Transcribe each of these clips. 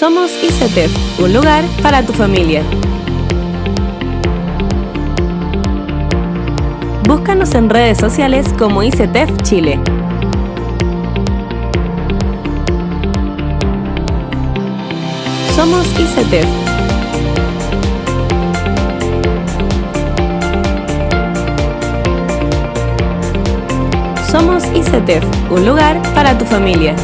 Somos ICETEF, un lugar para tu familia. Búscanos en redes sociales como ICETEF Chile. Somos ICETEF. Somos ICETEF, un lugar para tu familia.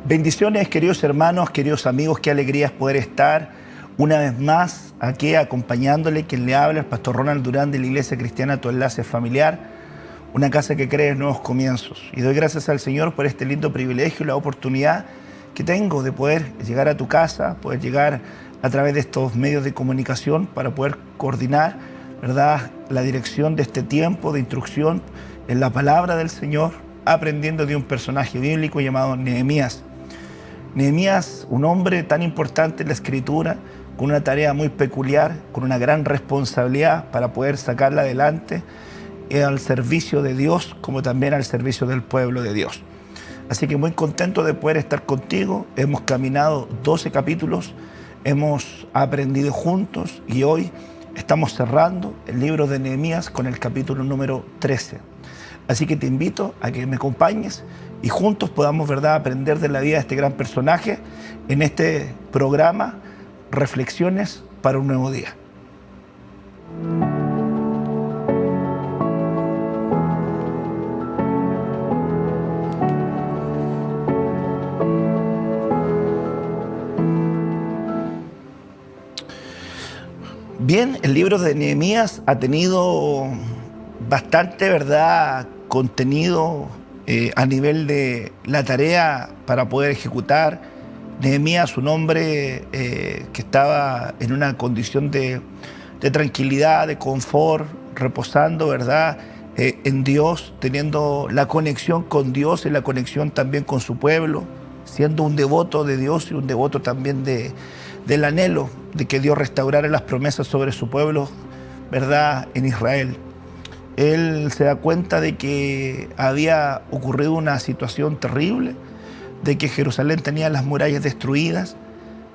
Bendiciones, queridos hermanos, queridos amigos, qué alegría es poder estar una vez más aquí acompañándole. Quien le habla, el pastor Ronald Durán de la Iglesia Cristiana Tu Enlace Familiar, una casa que cree en nuevos comienzos. Y doy gracias al Señor por este lindo privilegio y la oportunidad que tengo de poder llegar a tu casa, poder llegar a través de estos medios de comunicación para poder coordinar, ¿verdad?, la dirección de este tiempo de instrucción en la palabra del Señor, aprendiendo de un personaje bíblico llamado Nehemías. Nehemías, un hombre tan importante en la Escritura, con una tarea muy peculiar, con una gran responsabilidad para poder sacarla adelante al servicio de Dios, como también al servicio del pueblo de Dios. Así que muy contento de poder estar contigo. Hemos caminado 12 capítulos, hemos aprendido juntos y hoy estamos cerrando el libro de Nehemías con el capítulo número 13. Así que te invito a que me acompañes y juntos podamos, ¿verdad?, aprender de la vida de este gran personaje en este programa Reflexiones para un Nuevo Día. Bien, el libro de Nehemías ha tenido bastante, ¿verdad?, contenido a nivel de la tarea para poder ejecutar. Nehemías, un hombre que estaba en una condición de tranquilidad, de confort, reposando, ¿verdad?, en Dios, teniendo la conexión con Dios y la conexión también con su pueblo, siendo un devoto de Dios y un devoto también del anhelo de que Dios restaurara las promesas sobre su pueblo, ¿verdad?, en Israel. Él se da cuenta de que había ocurrido una situación terrible, de que Jerusalén tenía las murallas destruidas,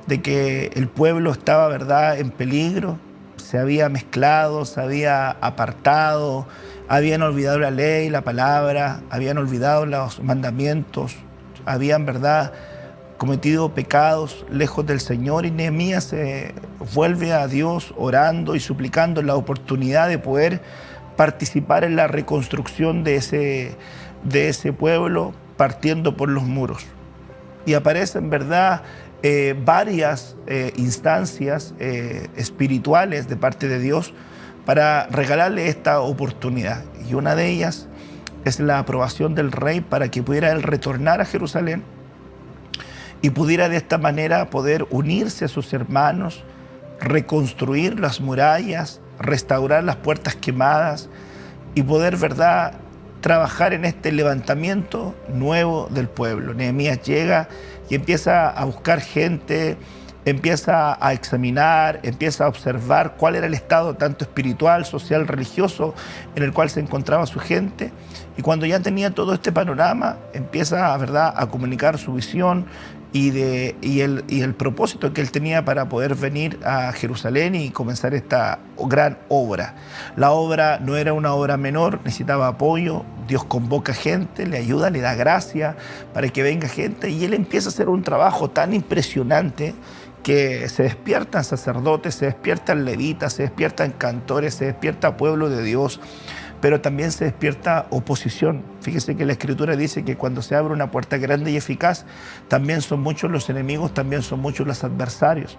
de que el pueblo estaba, ¿verdad?, en peligro, se había mezclado, se había apartado, habían olvidado la ley, la palabra, habían olvidado los mandamientos, habían, ¿verdad?, cometido pecados lejos del Señor. Y Nehemías se vuelve a Dios orando y suplicando la oportunidad de poder participar en la reconstrucción de ese pueblo, partiendo por los muros. Y aparecen, ¿verdad?, varias instancias espirituales de parte de Dios para regalarle esta oportunidad. Y una de ellas es la aprobación del rey para que pudiera él retornar a Jerusalén y pudiera de esta manera poder unirse a sus hermanos, reconstruir las murallas, restaurar las puertas quemadas y poder, ¿verdad?, trabajar en este levantamiento nuevo del pueblo. Nehemías llega y empieza a buscar gente, empieza a examinar, empieza a observar cuál era el estado tanto espiritual, social, religioso en el cual se encontraba su gente. Y cuando ya tenía todo este panorama, empieza, ¿verdad?, a comunicar su visión y el propósito que él tenía para poder venir a Jerusalén y comenzar esta gran obra. La obra no era una obra menor, necesitaba apoyo. Dios convoca gente, le ayuda, le da gracia para que venga gente, y él empieza a hacer un trabajo tan impresionante que se despiertan sacerdotes, se despiertan levitas, se despiertan cantores, se despierta pueblo de Dios, pero también se despierta oposición. Fíjese que la Escritura dice que cuando se abre una puerta grande y eficaz, también son muchos los enemigos, también son muchos los adversarios.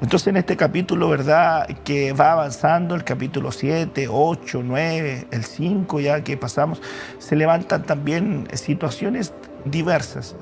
Entonces en este capítulo, ¿verdad?, que va avanzando, el capítulo 7, 8, 9, el 5 ya que pasamos, se levantan también situaciones diversas.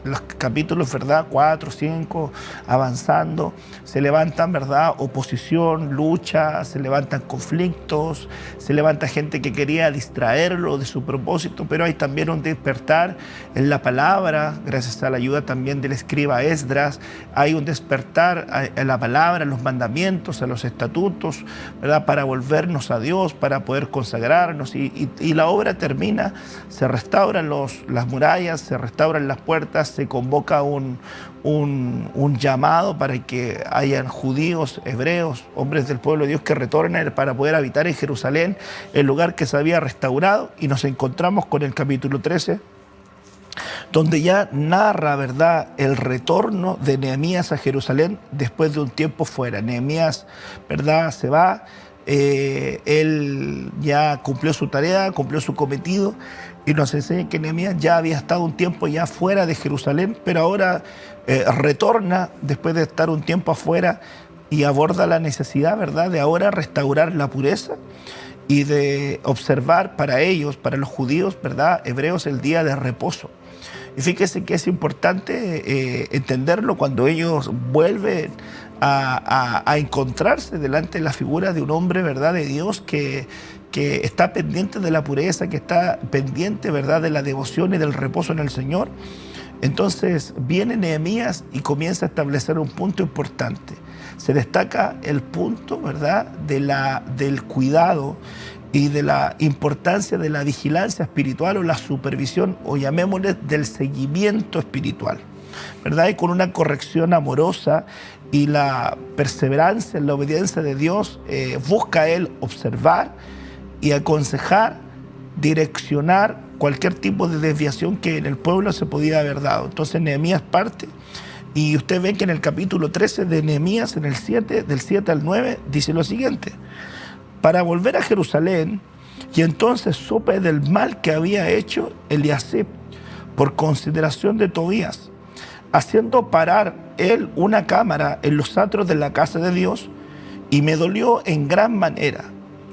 Los capítulos, ¿verdad?, 4, 5, avanzando, se levantan, ¿verdad?, oposición, lucha, se levantan conflictos, se levanta gente que quería distraerlo de su propósito, pero hay también un despertar en la palabra, gracias a la ayuda también del escriba Esdras, hay un despertar en la palabra, en los mandamientos, en los estatutos, ¿verdad?, para volvernos a Dios, para poder consagrarnos, y la obra termina, se restauran las murallas, se restauran las puertas, se convoca un llamado para que hayan judíos, hebreos, hombres del pueblo de Dios que retornen para poder habitar en Jerusalén, el lugar que se había restaurado, y nos encontramos con el capítulo 13, donde ya narra, ¿verdad?, el retorno de Nehemías a Jerusalén después de un tiempo fuera. Nehemías, ¿verdad?, se va, él ya cumplió su tarea, cumplió su cometido, y nos enseña que Nehemías ya había estado un tiempo ya fuera de Jerusalén, pero ahora retorna después de estar un tiempo afuera y aborda la necesidad, ¿verdad?, de ahora restaurar la pureza y de observar para ellos, para los judíos, ¿verdad?, hebreos, el día de reposo. Y fíjese que es importante entenderlo cuando ellos vuelven a encontrarse delante de la figura de un hombre, ¿verdad?, de Dios que está pendiente de la pureza, que está pendiente, ¿verdad?, de la devoción y del reposo en el Señor. Entonces viene Nehemías y comienza a establecer un punto importante. Se destaca el punto, ¿verdad?, del cuidado y de la importancia de la vigilancia espiritual o la supervisión, o llamémosle del seguimiento espiritual, ¿verdad? Y con una corrección amorosa y la perseverancia en la obediencia de Dios, busca él observar y aconsejar, direccionar cualquier tipo de desviación que en el pueblo se podía haber dado. Entonces Nehemías parte, y usted ve que en el capítulo 13 de Nehemías, en el 7, del 7 al 9, dice lo siguiente: para volver a Jerusalén, y entonces supe del mal que había hecho Eliasib por consideración de Tobías, haciendo parar él una cámara en los atrios de la casa de Dios, y me dolió en gran manera,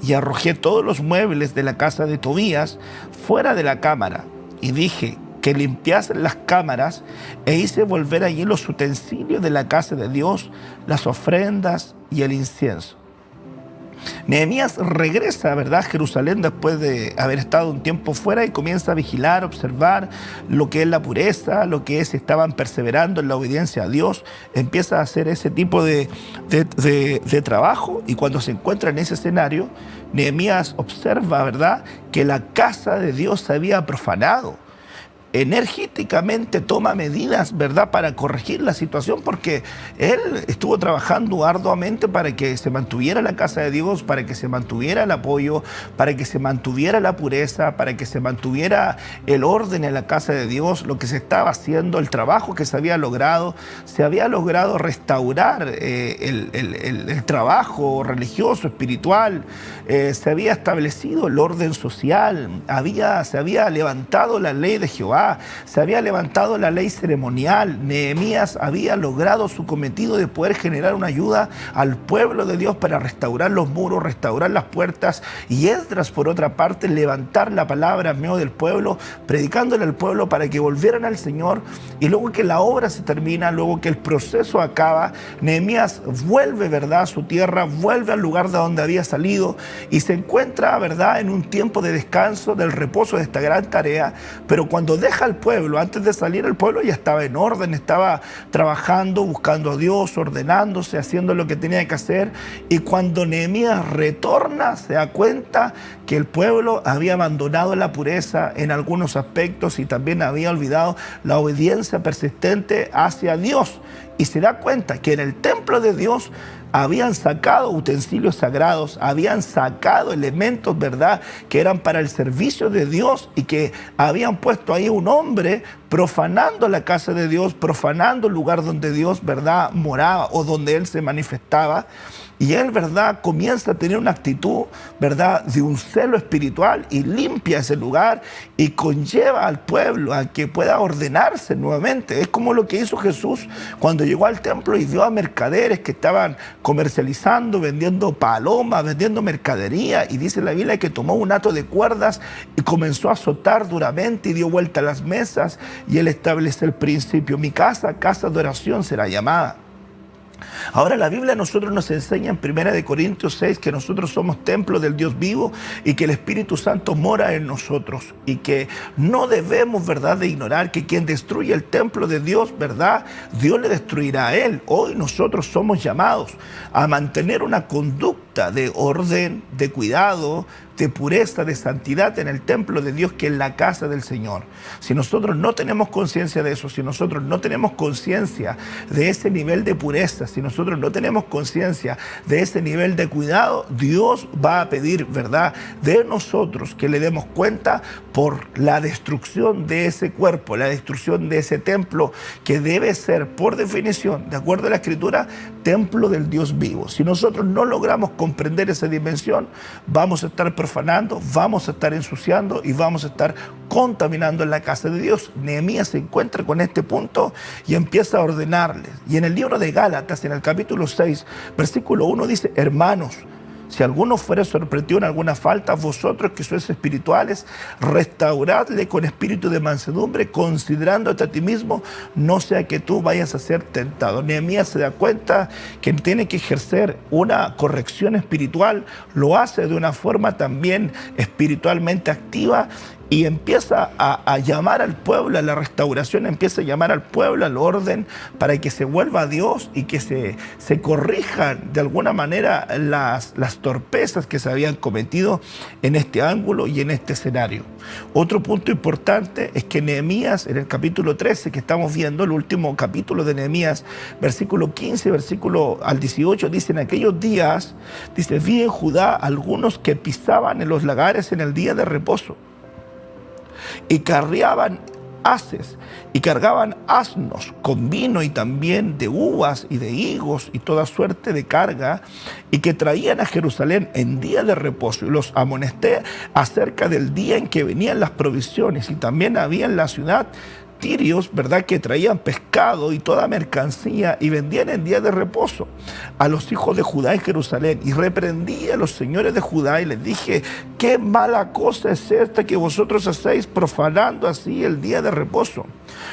y arrojé todos los muebles de la casa de Tobías fuera de la cámara, y dije que limpiasen las cámaras, e hice volver allí los utensilios de la casa de Dios, las ofrendas y el incienso. Nehemías regresa, ¿verdad?, a Jerusalén después de haber estado un tiempo fuera, y comienza a vigilar, observar lo que es la pureza, lo que es, estaban perseverando en la obediencia a Dios. Empieza a hacer ese tipo de trabajo, y cuando se encuentra en ese escenario, Nehemías observa, ¿verdad?, que la casa de Dios se había profanado. Enérgicamente toma medidas, ¿verdad?, para corregir la situación, porque él estuvo trabajando arduamente para que se mantuviera la casa de Dios, para que se mantuviera el apoyo, para que se mantuviera la pureza, para que se mantuviera el orden en la casa de Dios, lo que se estaba haciendo, el trabajo que se había logrado restaurar el trabajo religioso, espiritual, se había establecido el orden social, se había levantado la ley de Jehová, se había levantado la ley ceremonial. Nehemías había logrado su cometido de poder generar una ayuda al pueblo de Dios para restaurar los muros, restaurar las puertas, y Esdras, por otra parte, levantar la palabra en medio del pueblo, predicándole al pueblo para que volvieran al Señor. Y luego que la obra se termina, luego que el proceso acaba, Nehemías vuelve, ¿verdad?, a su tierra, vuelve al lugar de donde había salido, y se encuentra, ¿verdad?, en un tiempo de descanso, del reposo de esta gran tarea. Pero cuando deja al pueblo, antes de salir, el pueblo ya estaba en orden, estaba trabajando, buscando a Dios, ordenándose, haciendo lo que tenía que hacer. Y cuando Nehemías retorna, se da cuenta que el pueblo había abandonado la pureza en algunos aspectos, y también había olvidado la obediencia persistente hacia Dios. Y se da cuenta que en el templo de Dios habían sacado utensilios sagrados, habían sacado elementos, ¿verdad?, que eran para el servicio de Dios, y que habían puesto ahí un hombre profanando la casa de Dios, profanando el lugar donde Dios, ¿verdad?, moraba o donde Él se manifestaba. Y él, ¿verdad?, comienza a tener una actitud, ¿verdad?, de un celo espiritual y limpia ese lugar y conlleva al pueblo a que pueda ordenarse nuevamente. Es como lo que hizo Jesús cuando llegó al templo y vio a mercaderes que estaban comercializando, vendiendo palomas, vendiendo mercadería. Y dice la Biblia que tomó un hato de cuerdas y comenzó a azotar duramente y dio vuelta a las mesas. Y él establece el principio: mi casa, casa de oración será llamada. Ahora la Biblia a nosotros nos enseña en 1 Corintios 6 que nosotros somos templo del Dios vivo y que el Espíritu Santo mora en nosotros y que no debemos, ¿verdad?, de ignorar que quien destruye el templo de Dios, ¿verdad?, Dios le destruirá a él. Hoy nosotros somos llamados a mantener una conducta de orden, de cuidado, de pureza, de santidad en el templo de Dios, que es la casa del Señor. Si nosotros no tenemos conciencia de eso, si nosotros no tenemos conciencia de ese nivel de pureza, si nosotros no tenemos conciencia de ese nivel de cuidado, Dios va a pedir, ¿verdad?, de nosotros que le demos cuenta por la destrucción de ese cuerpo, la destrucción de ese templo que debe ser, por definición, de acuerdo a la Escritura, templo del Dios vivo. Si nosotros no logramos comprender esa dimensión, vamos a estar profanando, vamos a estar ensuciando y vamos a estar contaminando en la casa de Dios. Nehemías se encuentra con este punto y empieza a ordenarles. Y en el libro de Gálatas, en el capítulo 6, versículo 1 dice: hermanos, si alguno fuere sorprendido en alguna falta, vosotros que sois espirituales, restauradle con espíritu de mansedumbre, considerándote a ti mismo, no sea que tú vayas a ser tentado. Nehemías se da cuenta que tiene que ejercer una corrección espiritual, lo hace de una forma también espiritualmente activa, y empieza a llamar al pueblo a la restauración, empieza a llamar al pueblo al orden para que se vuelva a Dios y que se corrijan de alguna manera las torpezas que se habían cometido en este ángulo y en este escenario. Otro punto importante es que Nehemías, en el capítulo 13 que estamos viendo, el último capítulo de Nehemías, versículo 15, versículo al 18, dice: en aquellos días, dice, vi en Judá algunos que pisaban en los lagares en el día de reposo y carriaban haces y cargaban asnos con vino y también de uvas y de higos y toda suerte de carga, y que traían a Jerusalén en día de reposo. Y los amonesté acerca del día en que venían las provisiones. Y también había en la ciudad tirios, ¿verdad?, que traían pescado y toda mercancía y vendían en día de reposo a los hijos de Judá en Jerusalén. Y reprendí a los señores de Judá y les dije: qué mala cosa es esta que vosotros hacéis, profanando así el día de reposo.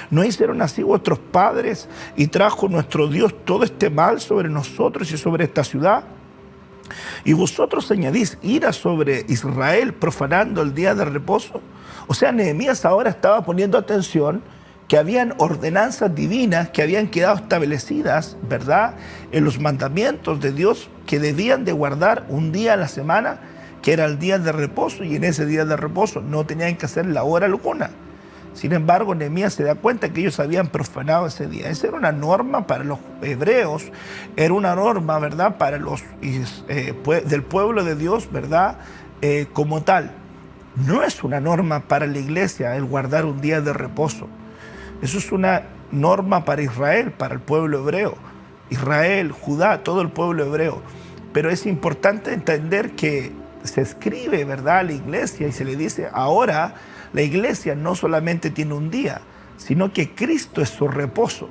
¿No hicieron así vuestros padres y trajo nuestro Dios todo este mal sobre nosotros y sobre esta ciudad? Y vosotros añadís ira sobre Israel, profanando el día de reposo. O sea, Nehemías ahora estaba poniendo atención que habían ordenanzas divinas que habían quedado establecidas, ¿verdad?, en los mandamientos de Dios, que debían de guardar un día a la semana, que era el día de reposo, y en ese día de reposo no tenían que hacer la hora alguna. Sin embargo, Nehemías se da cuenta que ellos habían profanado ese día. Esa era una norma para los hebreos, era una norma, ¿verdad?, para los del pueblo de Dios, ¿verdad?, como tal. No es una norma para la iglesia el guardar un día de reposo. Eso es una norma para Israel, para el pueblo hebreo. Israel, Judá, todo el pueblo hebreo. Pero es importante entender que se escribe, ¿verdad?, a la iglesia y se le dice: ahora la iglesia no solamente tiene un día, sino que Cristo es su reposo.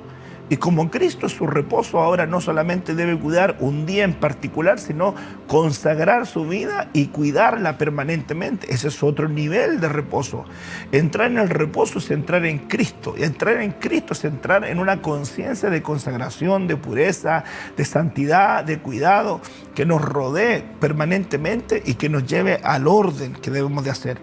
Y como Cristo es su reposo, ahora no solamente debe cuidar un día en particular, sino consagrar su vida y cuidarla permanentemente. Ese es otro nivel de reposo. Entrar en el reposo es entrar en Cristo. Y entrar en Cristo es entrar en una conciencia de consagración, de pureza, de santidad, de cuidado, que nos rodee permanentemente y que nos lleve al orden que debemos de hacer.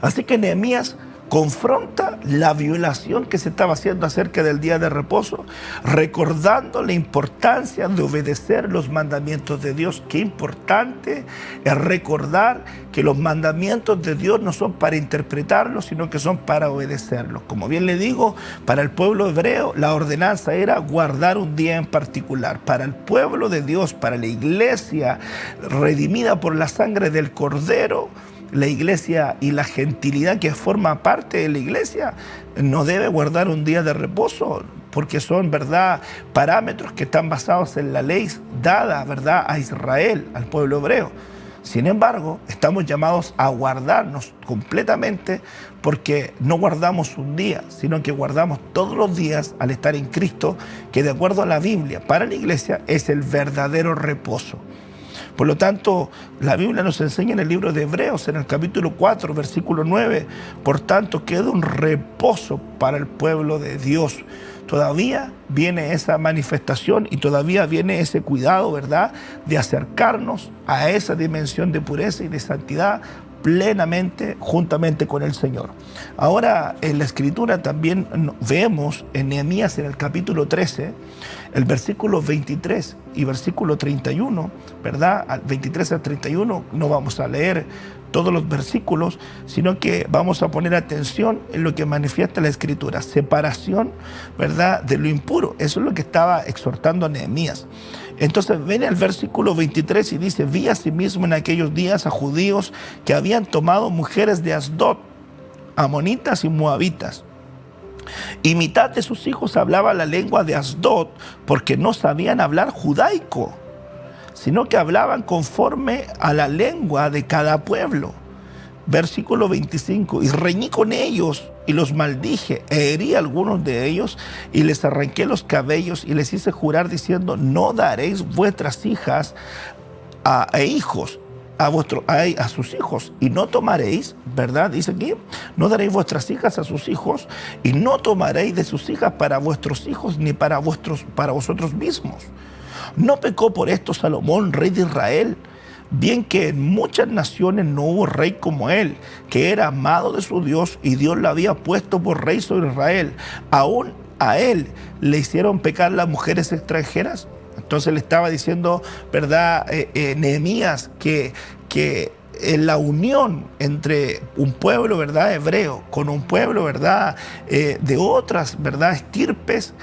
Así que Nehemías confronta la violación que se estaba haciendo acerca del día de reposo, recordando la importancia de obedecer los mandamientos de Dios. Qué importante es recordar que los mandamientos de Dios no son para interpretarlos, sino que son para obedecerlos. Como bien le digo, para el pueblo hebreo la ordenanza era guardar un día en particular. Para el pueblo de Dios, para la iglesia redimida por la sangre del Cordero, la iglesia y la gentilidad que forma parte de la iglesia no debe guardar un día de reposo, porque son, ¿verdad?, parámetros que están basados en la ley dada, ¿verdad?, a Israel, al pueblo hebreo. Sin embargo, estamos llamados a guardarnos completamente, porque no guardamos un día, sino que guardamos todos los días al estar en Cristo, que de acuerdo a la Biblia, para la iglesia es el verdadero reposo. Por lo tanto, la Biblia nos enseña en el libro de Hebreos, en el capítulo 4, versículo 9, por tanto, queda un reposo para el pueblo de Dios. Todavía viene esa manifestación y todavía viene ese cuidado, ¿verdad?, de acercarnos a esa dimensión de pureza y de santidad plenamente, juntamente con el Señor. Ahora, en la Escritura también vemos en Nehemías, en el capítulo 13, el versículo 23 y versículo 31, ¿verdad? Al 23 al 31 no vamos a leer todos los versículos, sino que vamos a poner atención en lo que manifiesta la Escritura, separación, ¿verdad?, de lo impuro. Eso es lo que estaba exhortando a Nehemías. Entonces viene el versículo 23 y dice: vi asimismo en aquellos días a judíos que habían tomado mujeres de Asdod, amonitas y moabitas, y mitad de sus hijos hablaba la lengua de Asdod, porque no sabían hablar judaico, sino que hablaban conforme a la lengua de cada pueblo. Versículo 25, y reñí con ellos y los maldije, e herí a algunos de ellos y les arranqué los cabellos y les hice jurar diciendo: no daréis vuestras hijas e hijos a sus hijos, y no tomaréis, ¿verdad?, dice aquí, no daréis vuestras hijas a sus hijos, y no tomaréis de sus hijas para vuestros hijos, ni para vosotros mismos. ¿No pecó por esto Salomón, rey de Israel? Bien que en muchas naciones no hubo rey como él, que era amado de su Dios, y Dios lo había puesto por rey sobre Israel. Aún a él le hicieron pecar las mujeres extranjeras. Entonces le estaba diciendo, ¿verdad?, Nehemías, que en la unión entre un pueblo, ¿verdad?, hebreo con un pueblo, ¿verdad?, de otras, ¿verdad?, estirpes,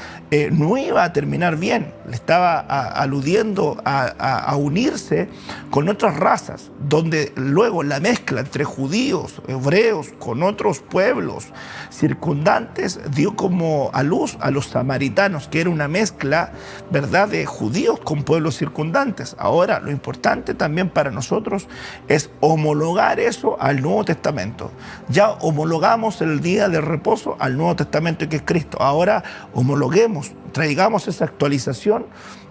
no iba a terminar bien. Le estaba aludiendo a unirse con otras razas, donde luego la mezcla entre judíos, hebreos, con otros pueblos circundantes dio como a luz a los samaritanos, que era una mezcla, ¿verdad?, de judíos con pueblos circundantes. Ahora, lo importante también para nosotros es homologar eso al Nuevo Testamento. Ya homologamos el día de reposo al Nuevo Testamento, que es Cristo. Ahora homologuemos, traigamos esa actualización,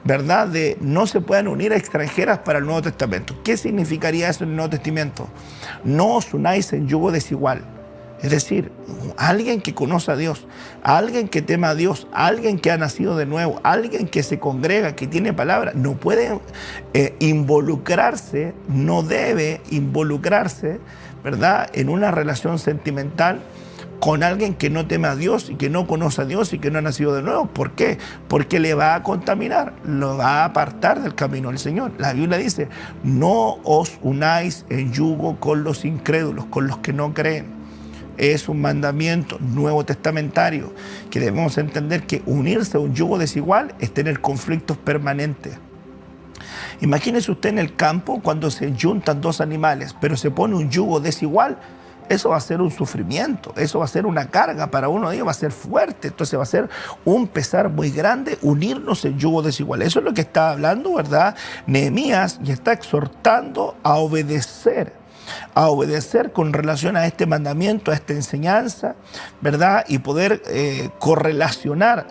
¿verdad?, de no se puedan unir a extranjeras para el Nuevo Testamento. ¿Qué significaría eso en el Nuevo Testamento? No os unáis en yugo desigual. Es decir, alguien que conoce a Dios, alguien que tema a Dios, alguien que ha nacido de nuevo, alguien que se congrega, que tiene palabra, no puede involucrarse, no debe involucrarse, ¿verdad?, en una relación sentimental con alguien que no teme a Dios y que no conoce a Dios y que no ha nacido de nuevo. ¿Por qué? Porque le va a contaminar, lo va a apartar del camino del Señor. La Biblia dice: no os unáis en yugo con los incrédulos, con los que no creen. Es un mandamiento nuevo testamentario, que debemos entender que unirse a un yugo desigual es tener conflictos permanentes. Imagínese usted en el campo cuando se juntan dos animales, pero se pone un yugo desigual. Eso va a ser un sufrimiento, eso va a ser una carga para uno de ellos, va a ser fuerte. Entonces va a ser un pesar muy grande unirnos en yugo desigual. Eso es lo que está hablando, ¿verdad?, Nehemías, y está exhortando a obedecer con relación a este mandamiento, a esta enseñanza, ¿verdad?, y poder correlacionar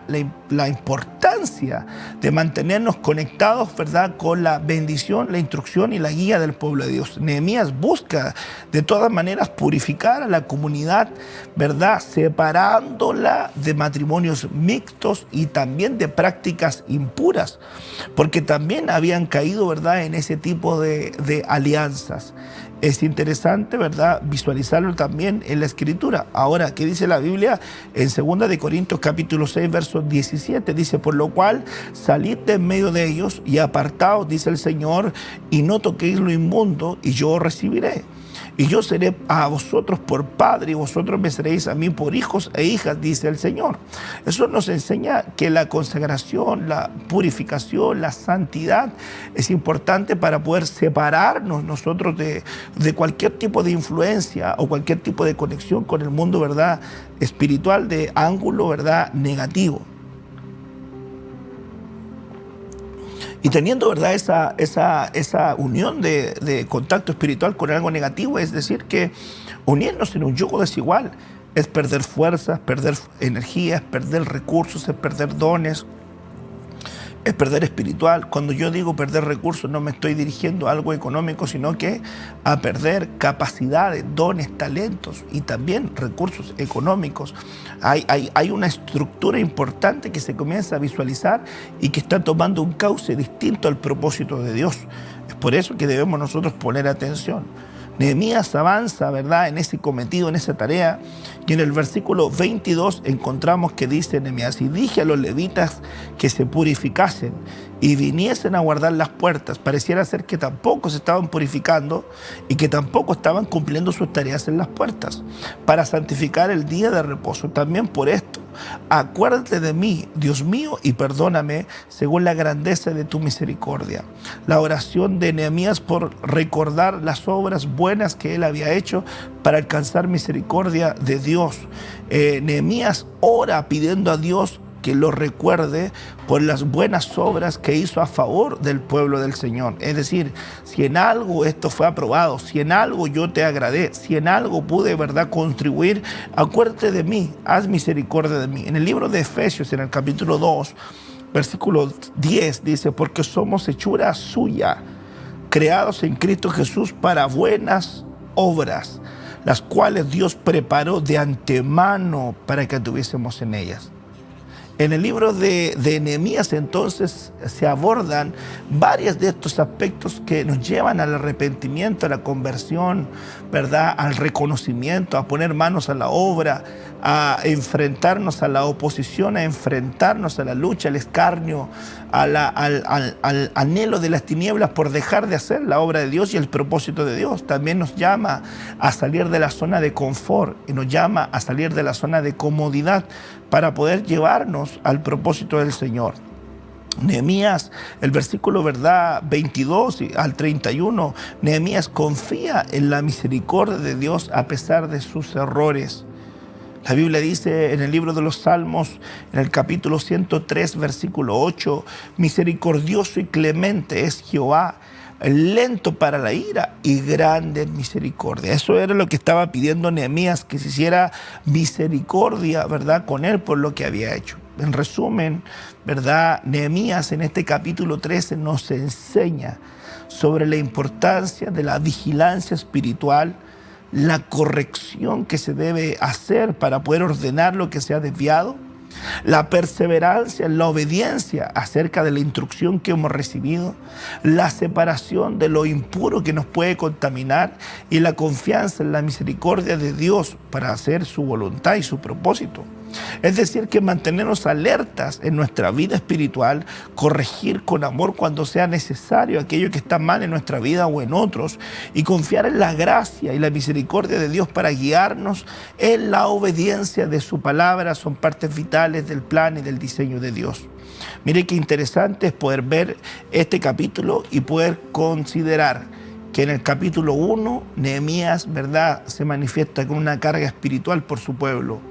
la importancia de mantenernos conectados, ¿verdad?, con la bendición, la instrucción y la guía del pueblo de Dios. Nehemías busca de todas maneras purificar a la comunidad, ¿verdad?, separándola de matrimonios mixtos y también de prácticas impuras, porque también habían caído, ¿verdad?, en ese tipo de alianzas. Es interesante, ¿verdad?, visualizarlo también en la Escritura. Ahora, ¿qué dice la Biblia? En 2 de Corintios capítulo 6, verso 17, dice: por lo cual, salid de en medio de ellos y apartaos, dice el Señor, y no toquéis lo inmundo, y yo os recibiré. y yo seré a vosotros por padre y vosotros me seréis a mí por hijos e hijas, dice el Señor. Eso nos enseña que la consagración, la purificación, la santidad es importante para poder separarnos nosotros de cualquier tipo de influencia o cualquier tipo de conexión con el mundo, ¿verdad?, espiritual, de ángulo, ¿verdad?, negativo. Y teniendo, ¿verdad?, esa unión de contacto espiritual con algo negativo, es decir, que unirnos en un yugo desigual es perder fuerzas, perder energías, perder recursos, es perder dones, es perder espiritual. Cuando yo digo perder recursos, no me estoy dirigiendo a algo económico, sino que a perder capacidades, dones, talentos y también recursos económicos. Hay una estructura importante que se comienza a visualizar y que está tomando un cauce distinto al propósito de Dios. Es por eso que debemos nosotros poner atención. Nehemías avanza, ¿verdad?, en ese cometido, en esa tarea, y en el versículo 22 encontramos que dice Nehemías: y dije a los levitas que se purificasen y viniesen a guardar las puertas. Pareciera ser que tampoco se estaban purificando y que tampoco estaban cumpliendo sus tareas en las puertas, para santificar el día de reposo. También por esto, acuérdate de mí, Dios mío, y perdóname según la grandeza de tu misericordia. La oración de Nehemías por recordar las obras buenas que él había hecho para alcanzar misericordia de Dios. Nehemías ora pidiendo a Dios que lo recuerde por las buenas obras que hizo a favor del pueblo del Señor. Es decir, si en algo esto fue aprobado, si en algo yo te agradé, si en algo pude, ¿verdad?, contribuir, acuérdate de mí, haz misericordia de mí. En el libro de Efesios, en el capítulo 2, versículo 10, dice: porque somos hechura suya, creados en Cristo Jesús para buenas obras, las cuales Dios preparó de antemano para que anduviésemos en ellas. En el libro de Nehemías entonces se abordan varios de estos aspectos que nos llevan al arrepentimiento, a la conversión, ¿verdad?, al reconocimiento, a poner manos a la obra, a enfrentarnos a la oposición, a enfrentarnos a la lucha, al escarnio, al anhelo de las tinieblas por dejar de hacer la obra de Dios y el propósito de Dios. También nos llama a salir de la zona de confort y nos llama a salir de la zona de comodidad para poder llevarnos al propósito del Señor. Nehemías, el versículo, ¿verdad?, 22 al 31, Nehemías confía en la misericordia de Dios a pesar de sus errores. La Biblia dice en el libro de los Salmos, en el capítulo 103, versículo 8, misericordioso y clemente es Jehová, lento para la ira y grande en misericordia. Eso era lo que estaba pidiendo Nehemías, que se hiciera misericordia, ¿verdad?, con él por lo que había hecho. En resumen, ¿verdad?, Nehemías en este capítulo 13 nos enseña sobre la importancia de la vigilancia espiritual, la corrección que se debe hacer para poder ordenar lo que se ha desviado, la perseverancia en la obediencia acerca de la instrucción que hemos recibido, la separación de lo impuro que nos puede contaminar y la confianza en la misericordia de Dios para hacer su voluntad y su propósito. Es decir, que mantenernos alertas en nuestra vida espiritual, corregir con amor cuando sea necesario aquello que está mal en nuestra vida o en otros, y confiar en la gracia y la misericordia de Dios para guiarnos en la obediencia de su palabra, son partes vitales del plan y del diseño de Dios. Mire qué interesante es poder ver este capítulo y poder considerar que en el capítulo 1, Nehemías, ¿verdad?, se manifiesta con una carga espiritual por su pueblo.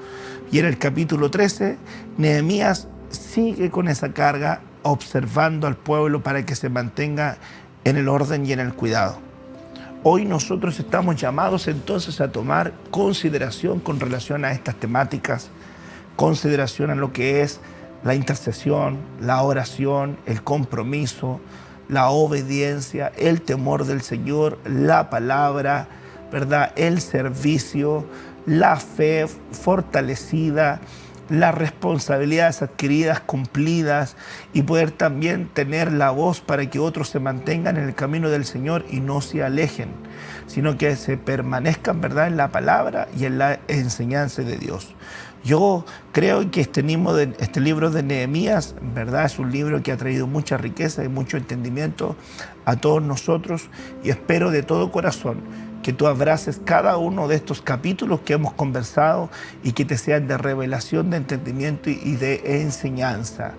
Y en el capítulo 13, Nehemías sigue con esa carga, observando al pueblo para que se mantenga en el orden y en el cuidado. Hoy nosotros estamos llamados entonces a tomar consideración con relación a estas temáticas, consideración a lo que es la intercesión, la oración, el compromiso, la obediencia, el temor del Señor, la palabra, ¿verdad?, el servicio, la fe fortalecida, las responsabilidades adquiridas, cumplidas, y poder también tener la voz para que otros se mantengan en el camino del Señor y no se alejen, sino que se permanezcan, ¿verdad?, en la palabra y en la enseñanza de Dios. Yo creo que este libro de Nehemías, ¿verdad?, es un libro que ha traído mucha riqueza y mucho entendimiento a todos nosotros, y espero de todo corazón que tú abraces cada uno de estos capítulos que hemos conversado y que te sean de revelación, de entendimiento y de enseñanza.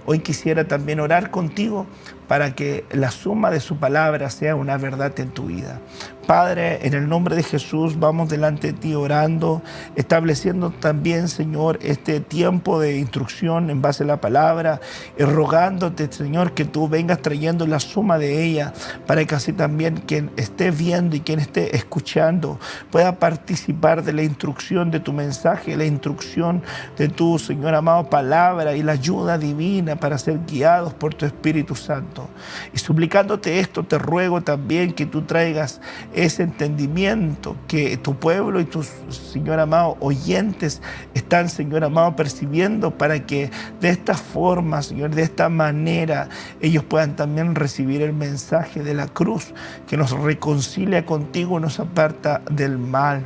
Hoy quisiera también orar contigo para que la suma de su palabra sea una verdad en tu vida. Padre, en el nombre de Jesús, vamos delante de ti orando, estableciendo también, Señor, este tiempo de instrucción en base a la palabra, y rogándote, Señor, que tú vengas trayendo la suma de ella, para que así también quien esté viendo y quien esté escuchando pueda participar de la instrucción de tu mensaje, la instrucción de tu, Señor amado, palabra y la ayuda divina para ser guiados por tu Espíritu Santo. Y suplicándote esto, te ruego también que tú traigas ese entendimiento que tu pueblo y tus, Señor amado, oyentes están, Señor amado, percibiendo, para que de esta forma, Señor, de esta manera, ellos puedan también recibir el mensaje de la cruz que nos reconcilia contigo, nos aparta del mal.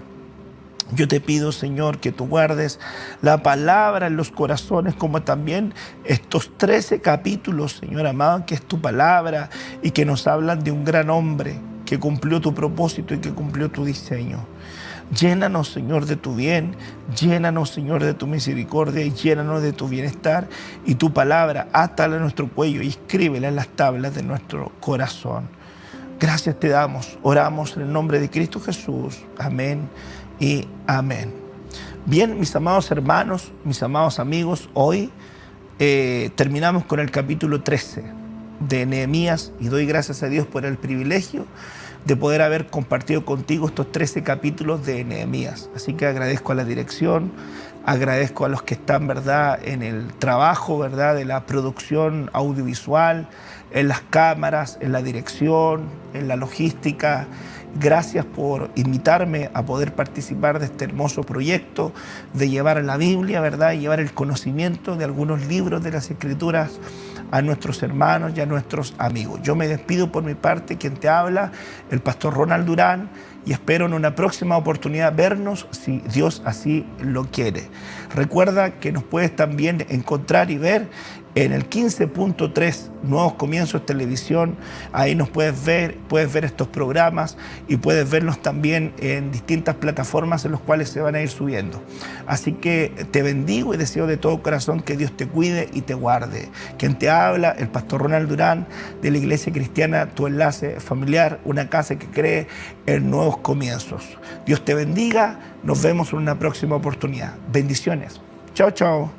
Yo te pido, Señor, que tú guardes la palabra en los corazones, como también estos 13 capítulos, Señor amado, que es tu palabra y que nos hablan de un gran hombre que cumplió tu propósito y que cumplió tu diseño. Llénanos, Señor, de tu bien, llénanos, Señor, de tu misericordia y llénanos de tu bienestar, y tu palabra átala a nuestro cuello y escríbela en las tablas de nuestro corazón. Gracias te damos, oramos en el nombre de Cristo Jesús. Amén y amén. Bien, mis amados hermanos, mis amados amigos, hoy terminamos con el capítulo 13 de Nehemías, y doy gracias a Dios por el privilegio de poder haber compartido contigo estos 13 capítulos de Nehemías. Así que agradezco a la dirección, agradezco a los que están, ¿verdad?, en el trabajo, ¿verdad?, de la producción audiovisual, en las cámaras, en la dirección, en la logística. Gracias por invitarme a poder participar de este hermoso proyecto de llevar la Biblia, ¿verdad?, y llevar el conocimiento de algunos libros de las Escrituras a nuestros hermanos y a nuestros amigos. Yo me despido por mi parte, quien te habla, el pastor Ronald Durán, y espero en una próxima oportunidad vernos, si Dios así lo quiere. Recuerda que nos puedes también encontrar y ver en el 15.3 Nuevos Comienzos Televisión. Ahí nos puedes ver estos programas y puedes verlos también en distintas plataformas en las cuales se van a ir subiendo. Así que te bendigo y deseo de todo corazón que Dios te cuide y te guarde. Quien te habla, el pastor Ronald Durán, de la Iglesia Cristiana Tu Enlace Familiar, una casa que cree en nuevos comienzos. Dios te bendiga, nos vemos en una próxima oportunidad. Bendiciones. Chao, chao.